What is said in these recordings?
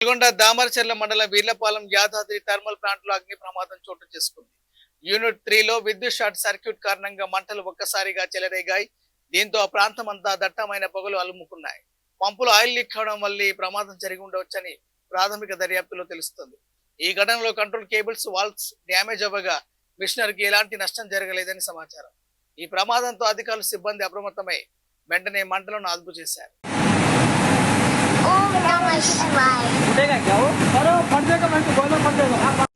నల్గొండ దామరచెర్ల మండలం Veerlapalem Yadadri thermal plant లో అగ్ని ప్రమాదం చోటు చేసుకుంది. యూనిట్ 3 లో విద్యుత్ షార్ట్ సర్క్యూట్ కారణంగా మంటలు ఒక్కసారిగా చెలరేగాయి. దీంతో ఆ ప్రాంతం అంతా దట్టమైన పొగలు అలుముకున్నాయి. పంపులో ఆయిల్ లీక్ అవడం వల్ల ఈ ప్రమాదం జరిగి ఉండవచ్చని ప్రాథమిక దర్యాప్తులో తెలుస్తోంది. ఈ ఘటనలో కంట్రోల్ కేబుల్స్ వాల్స్ డ్యామేజ్ అవ్వగా మిషనర్ కి ఎలాంటి నష్టం జరగలేదని సమాచారం. ఈ ప్రమాదంతో అధికారులు సిబ్బంది అప్రమత్తమై వెంటనే మంటలను అదుపు చేశారు. उठेगा क्या वो? अरे फट जाएगा, मैं तो बॉयलर फट जाएगा।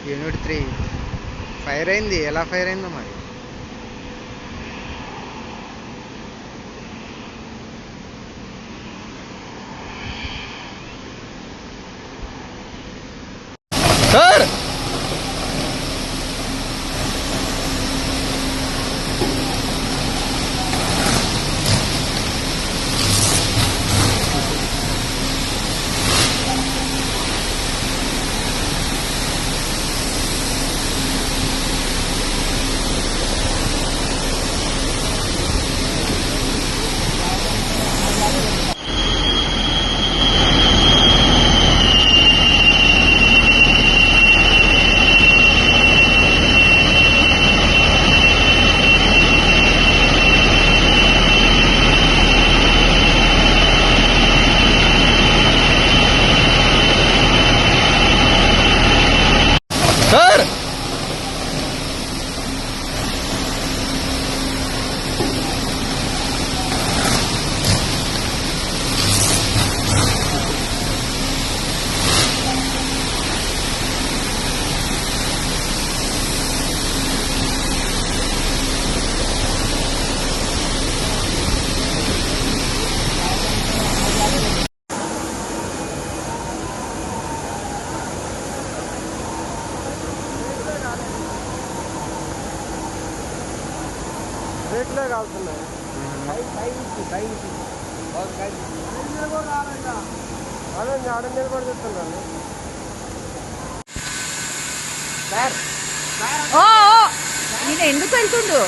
యూనిట్ 3 ఫైర్ అయింది. ఎలా ఫైర్ అయిందో మరి. సార్ సార్ रेटले కాల్తున్నాయి. ఆడ నిలబడి చెప్తున్నాను. ఓ ఈయన ఎందుకు వెళ్తుండు?